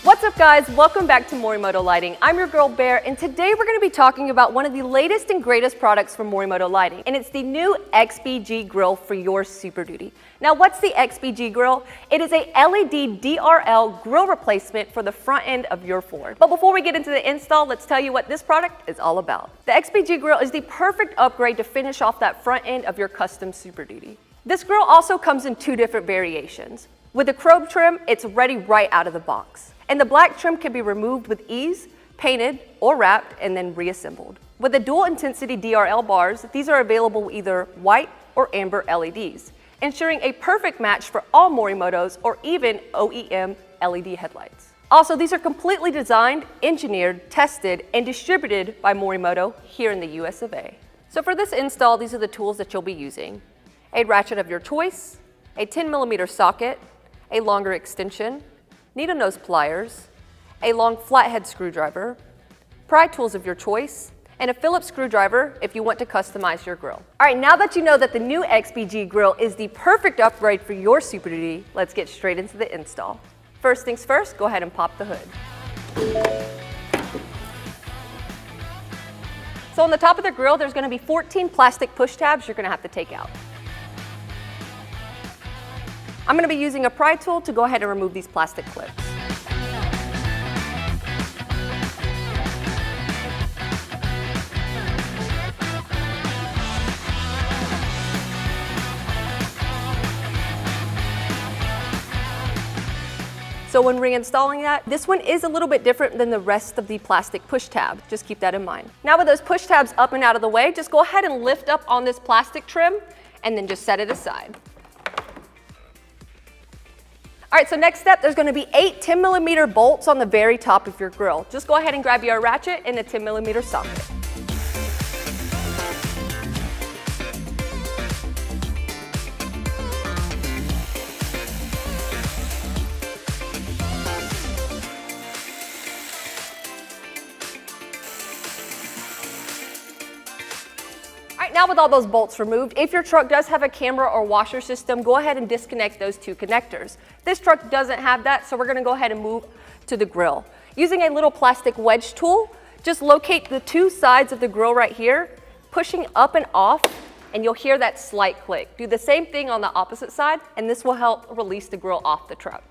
What's up guys, welcome back to Morimoto Lighting. I'm your girl Bear, and today we're going to be talking about one of the latest and greatest products from Morimoto Lighting, and it's the new XBG Grille for your Superduty. Now what's the XBG Grille? It is a LED DRL grill replacement for the front end of your Ford. But before we get into the install, let's tell you what this product is all about. The XBG Grille is the perfect upgrade to finish off that front end of your custom Superduty. This grille also comes in two different variations. With the chrome trim, it's ready right out of the box. And the black trim can be removed with ease, painted or wrapped, and then reassembled. With the dual intensity DRL bars, these are available with either white or amber LEDs, ensuring a perfect match for all Morimotos or even OEM LED headlights. Also, these are completely designed, engineered, tested, and distributed by Morimoto here in the US of A. So for this install, these are the tools that you'll be using. A ratchet of your choice, a 10mm socket, a longer extension, needle nose pliers, a long flathead screwdriver, pry tools of your choice, and a Phillips screwdriver if you want to customize your grill. All right, now that you know that the new XBG Grille is the perfect upgrade for your Superduty, let's get straight into the install. First things first, go ahead and pop the hood. So on the top of the grill, there's going to be 14 plastic push tabs you're going to have to take out. I'm going to be using a pry tool to go ahead and remove these plastic clips. So when reinstalling that, this one is a little bit different than the rest of the plastic push tab. Just keep that in mind. Now with those push tabs up and out of the way, just go ahead and lift up on this plastic trim and then just set it aside. All right, so next step, there's going to be 8 10mm bolts on the very top of your grill. Just go ahead and grab your ratchet and a 10mm socket. Now with all those bolts removed, if your truck does have a camera or washer system, go ahead and disconnect those two connectors. This truck doesn't have that, so we're going to go ahead and move to the grill. Using a little plastic wedge tool, just locate the two sides of the grill right here, pushing up and off, and you'll hear that slight click. Do the same thing on the opposite side, and this will help release the grill off the truck.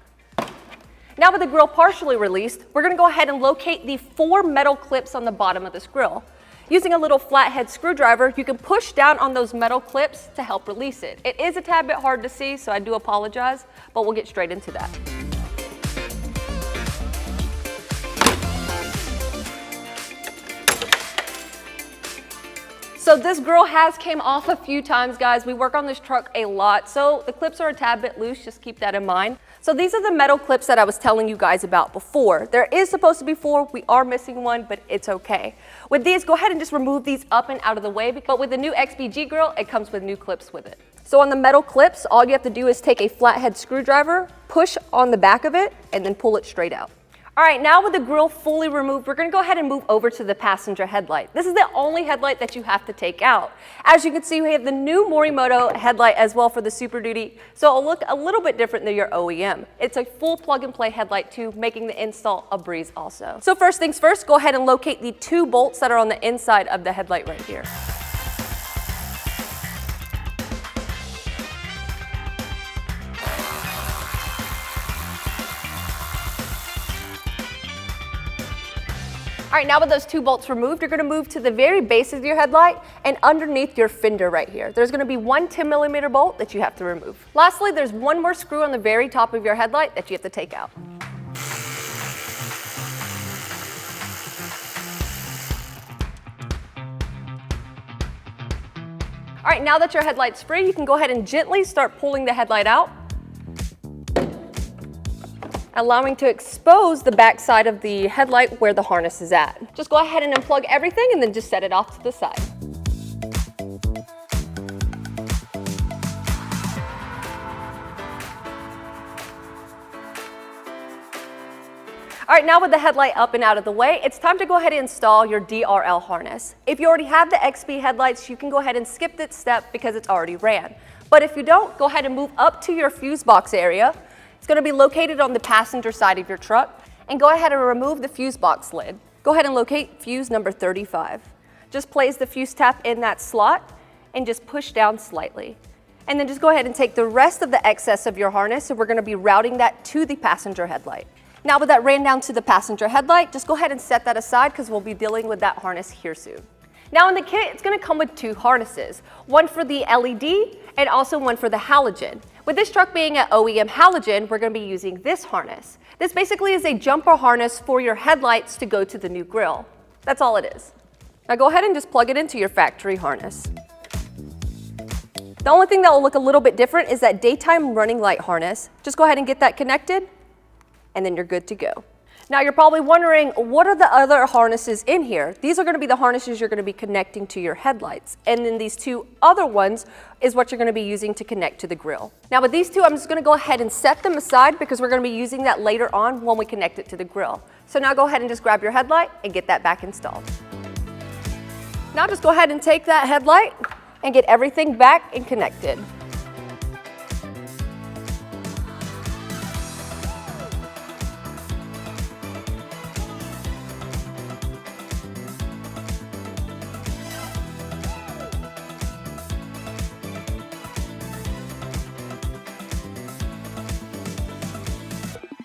Now with the grill partially released, we're going to go ahead and locate the 4 metal clips on the bottom of this grill. Using a little flathead screwdriver, you can push down on those metal clips to help release it. It is a tad bit hard to see, so I do apologize, but we'll get straight into that. So this grill has came off a few times, guys. We work on this truck a lot, so the clips are a tad bit loose, just keep that in mind. So these are the metal clips that I was telling you guys about before. There is supposed to be 4, we are missing one, but it's okay. With these, go ahead and just remove these up and out of the way, but with the new XBG Grille, it comes with new clips with it. So on the metal clips, all you have to do is take a flathead screwdriver, push on the back of it, and then pull it straight out. All right, now with the grill fully removed, we're going to go ahead and move over to the passenger headlight. This is the only headlight that you have to take out. As you can see, we have the new Morimoto headlight as well for the Superduty, so it'll look a little bit different than your OEM. It's a full plug-and-play headlight too, making the install a breeze also. So first things first, go ahead and locate the 2 bolts that are on the inside of the headlight right here. All right, now with those 2 bolts removed, you're going to move to the very base of your headlight and underneath your fender right here. There's going to be 1 10mm bolt that you have to remove. Lastly, there's 1 more screw on the very top of your headlight that you have to take out. All right, now that your headlight's free, you can go ahead and gently start pulling the headlight out, allowing to expose the back side of the headlight where the harness is at. Just go ahead and unplug everything and then just set it off to the side. All right, now with the headlight up and out of the way, it's time to go ahead and install your DRL harness. If you already have the XB headlights, you can go ahead and skip this step because it's already ran. But if you don't, go ahead and move up to your fuse box area. It's going to be located on the passenger side of your truck. and go ahead and remove the fuse box lid. Go ahead and locate fuse number 35. Just place the fuse tap in that slot and just push down slightly. And then just go ahead and take the rest of the excess of your harness, and we're going to be routing that to the passenger headlight. Now with that ran down to the passenger headlight, just go ahead and set that aside because we'll be dealing with that harness here soon. Now in the kit, it's going to come with 2 harnesses, one for the LED and also one for the halogen. With this truck being an OEM halogen, we're going to be using this harness. This basically is a jumper harness for your headlights to go to the new grille. That's all it is. Now go ahead and just plug it into your factory harness. The only thing that will look a little bit different is that daytime running light harness. Just go ahead and get that connected, and then you're good to go. Now you're probably wondering, what are the other harnesses in here? These are going to be the harnesses you're going to be connecting to your headlights. And then these 2 other ones is what you're going to be using to connect to the grille. Now with these 2, I'm just going to go ahead and set them aside because we're going to be using that later on when we connect it to the grille. So now go ahead and just grab your headlight and get that back installed. Now just go ahead and take that headlight and get everything back and connected.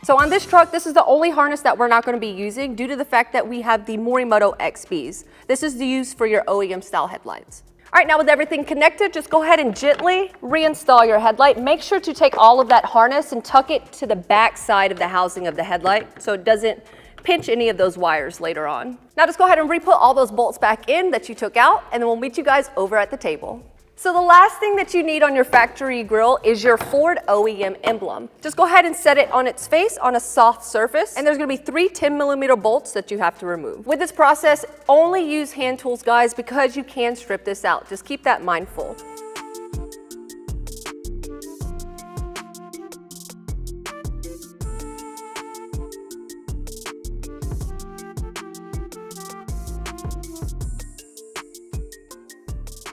So on this truck, this is the only harness that we're not going to be using due to the fact that we have the Morimoto XBs. This is used for your OEM style headlights. All right, now with everything connected, just go ahead and gently reinstall your headlight. Make sure to take all of that harness and tuck it to the back side of the housing of the headlight so it doesn't pinch any of those wires later on. Now just go ahead and re-put all those bolts back in that you took out, and then we'll meet you guys over at the table. So the last thing that you need on your factory grille is your Ford OEM emblem. Just go ahead and set it on its face on a soft surface, and there's going to be 3 10mm bolts that you have to remove. With this process, only use hand tools, guys, because you can strip this out. Just keep that mindful.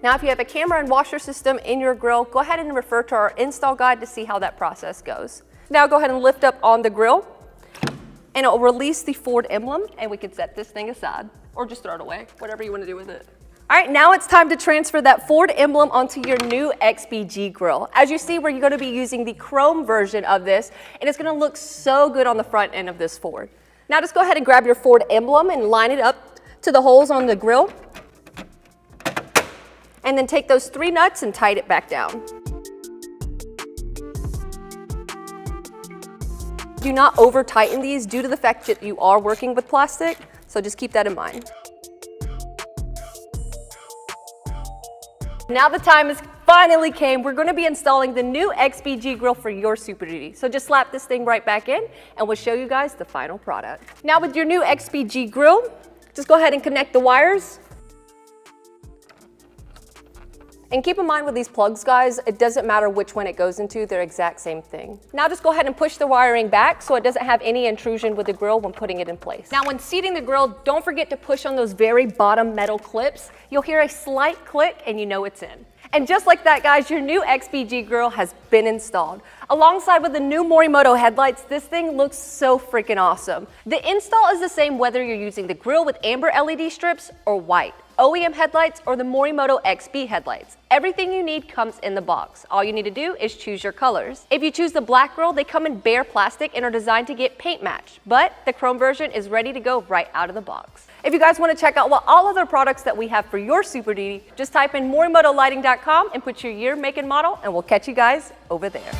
Now, if you have a camera and washer system in your grille, go ahead and refer to our install guide to see how that process goes. Now go ahead and lift up on the grille, and it will release the Ford emblem, and we can set this thing aside, or just throw it away, whatever you want to do with it. All right, now it's time to transfer that Ford emblem onto your new XBG grille. As you see, we're going to be using the chrome version of this, and it's going to look so good on the front end of this Ford. Now just go ahead and grab your Ford emblem and line it up to the holes on the grille. And then take those 3 nuts and tighten it back down. Do not over tighten these due to the fact that you are working with plastic, so just keep that in mind. Now the time has finally came. We're going to be installing the new XBG grille for your Super Duty. So just slap this thing right back in, and we'll show you guys the final product. Now with your new XBG grille, just go ahead and connect the wires. And keep in mind with these plugs, guys, it doesn't matter which one it goes into, they're exact same thing. Now just go ahead and push the wiring back so it doesn't have any intrusion with the grille when putting it in place. Now when seating the grille, don't forget to push on those very bottom metal clips. You'll hear a slight click and you know it's in. And just like that, guys, your new XBG grille has been installed. Alongside with the new Morimoto headlights, this thing looks so freaking awesome. The install is the same whether you're using the grille with amber LED strips or white, OEM headlights, or the Morimoto XB headlights. Everything you need comes in the box. All you need to do is choose your colors. If you choose the black grille, they come in bare plastic and are designed to get paint matched, but the chrome version is ready to go right out of the box. If you guys want to check out what all other products that we have for your Super Duty, just type in morimotolighting.com and put your year, make, and model, and we'll catch you guys over there.